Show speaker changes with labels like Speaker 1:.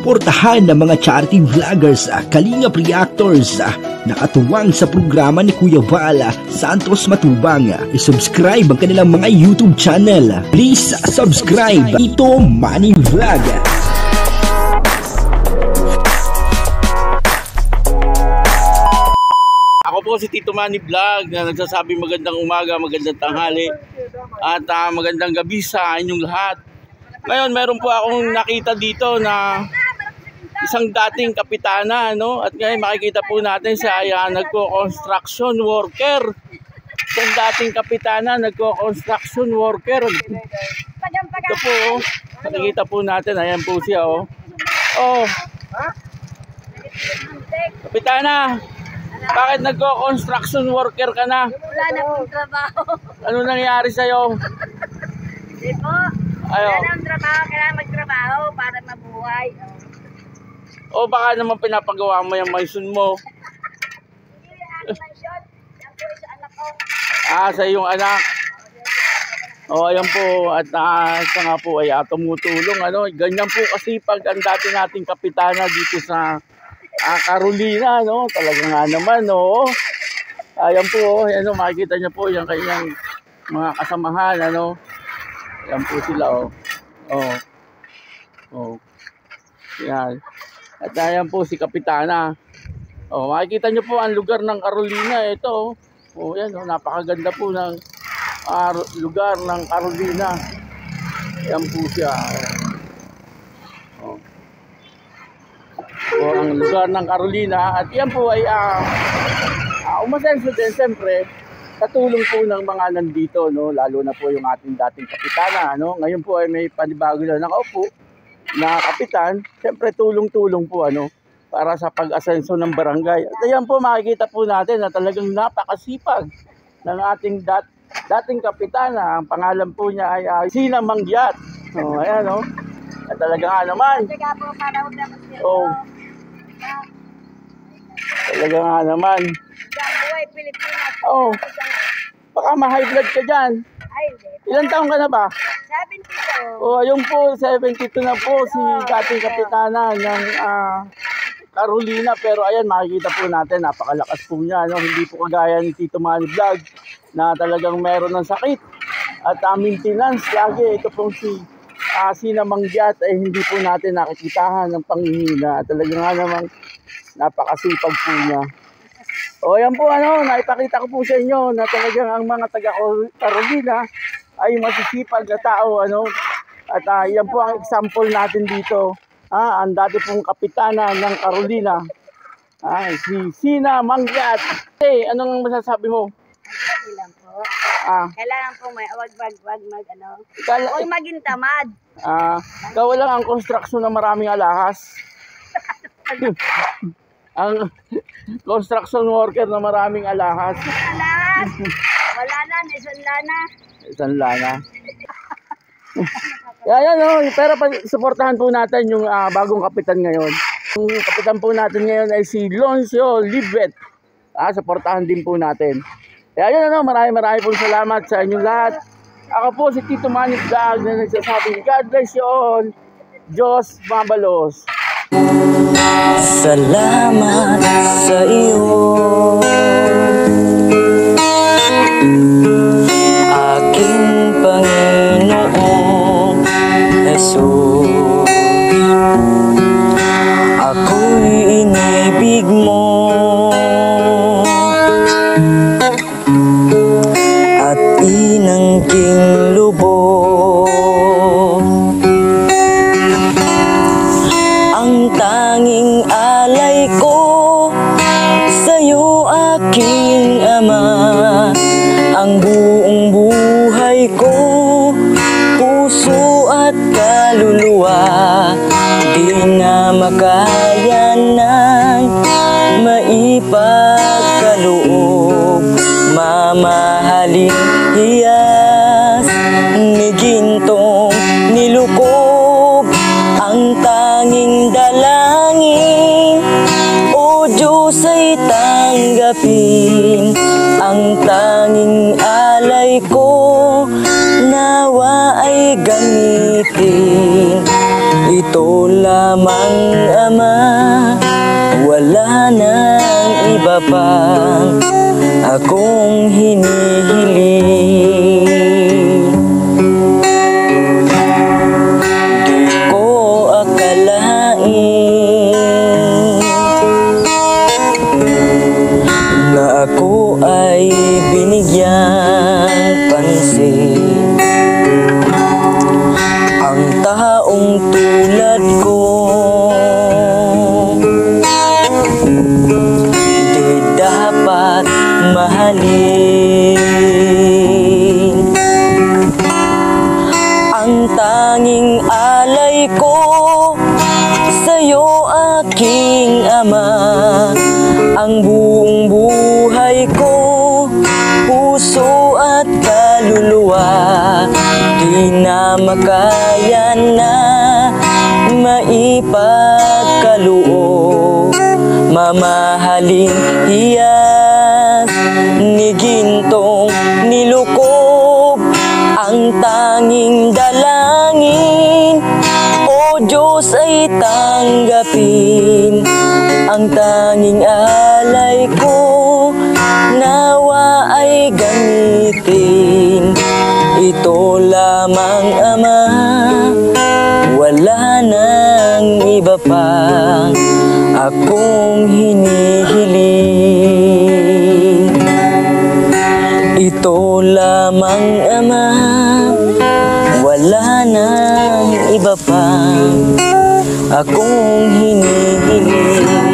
Speaker 1: suportahan ng mga charity vloggers, kalingap reactors, nakatuwang sa programa ni Kuya Val Santos Matubang. I-subscribe ang kanilang mga YouTube channel. Please subscribe. Tito Manny Vlog.
Speaker 2: Ako po si Tito Manny Vlog na nagsasabi magandang umaga, magandang tanghali at magandang gabi sa inyong lahat. Ngayon meron po akong nakita dito na isang dating kapitana, no? At ngayon makikita po natin siya nagko-construction worker. Isang dating kapitana, nagko-construction worker. Ito po, nakikita po natin, ayan po siya, oh. Oh. Kapitana, bakit nagko-construction worker ka na?
Speaker 3: Wala na pong trabaho.
Speaker 2: Ano nangyari sa'yo?
Speaker 3: Di po. Wala na trabaho. Kailangan magtrabaho para mabuhay.
Speaker 2: O baka naman pinapagawa mo yung mansion mo.
Speaker 3: Hindi ang mansion. Yan po sa anak ko.
Speaker 2: Sa iyong anak. O ayan po. At siya nga po ay tumutulong. Ganyan po kasi pag ang dati nating kapitana dito sa Carolina, no? Talaga nga naman, no? Ayan po, makikita niyo po yung kanyang mga kasamahan, Ayan po sila, Yan. At ayan po si Kapitana. Makikita niyo po ang lugar ng Carolina, ito, yan, napakaganda po ng lugar ng Carolina. Ayan po siya, ang lugar ng Carolina. At yan po ay umasenso din siyempre katulong po ng mga nandito, lalo na po yung ating dating kapitana, ngayon po ay may panibago na nakaupo na kapitan. Siyempre tulong-tulong po para sa pag-asenso ng barangay. At ayan po makikita po natin na talagang napakasipag ng ating dating kapitana. Ang pangalan po niya ay Sina Mangyat. Ayan, at talaga nga naman. Talaga nga naman.
Speaker 3: Buhay Pilipinas.
Speaker 2: Baka ma-high blood ka dyan.
Speaker 3: Ay, hindi.
Speaker 2: Ilang taon ka na ba?
Speaker 3: 72.
Speaker 2: Ayun po, 72 na po si dating kapitana ng Carolina. Pero ayan, makikita po natin, napakalakas po niya. Hindi po kagaya ni Tito Manny Vlog na talagang meron ng sakit. At maintenance lagi. Ito pong si Sina Mangyat ay hindi po natin nakikitahan ng panghihina. Talaga nga naman napakasipag po niya. Yan po, naipakita ko po sa inyo na talagang ang mga taga-Carolina ay masisipag na tao, At yan po ang example natin dito. Ang dati pong kapitana ng Carolina, si Sina Mangyat. Anong masasabi mo?
Speaker 3: Kailan po? Kailangan po wag maging tamad.
Speaker 2: Ikaw lang ang construction ng maraming alahas. Ang construction worker na maraming alahas.
Speaker 3: Alahas? Wala na,
Speaker 2: Isang lana. Pero suportahan po natin yung bagong kapitan ngayon. Yung kapitan po natin ngayon ay si Loncio Libet. Suportahan din po natin. Maraming pong salamat sa inyong lahat. Ako po si Tito Manny Vlog na nagsasabi, God bless you all. Diyos mabalos.
Speaker 4: Salamat sa iyo, aking Panginoong Jesus. Ako'y inibig mo at inangking lubos. Ang tanging alay ko sa'yo, aking Ama. Ang buong buhay ko, puso at kaluluwa, di na makaya ng maipagkaloob. Mamahalin hiyas ni gintong nilukob, ang tanging dalangin, o Diyos, ay tanggapin. Ang tanging alay ko, nawa ay gamitin. Ito lamang lamang Ama, wala nang iba pang akong hinihiling. Di ko akalain na ako ay binigyang pansin. Ang taong tulad ko di dapat mahalin. Ang tanging alay ko sa'yo, aking Ama, ang buong buhay ko, puso at kaluluwa, di na makaya na maipagkaloob. Mamahaling hiyas ni gintong nilukob, ang tanging dalangin, o Diyos, ay tanggapin. Ang tanging alay ko, nawa ay gamitin. Ito lamang Ama, wala nang iba pang akong hinihiling. Ito lamang Ama, wala nang iba pang akong hinihiling.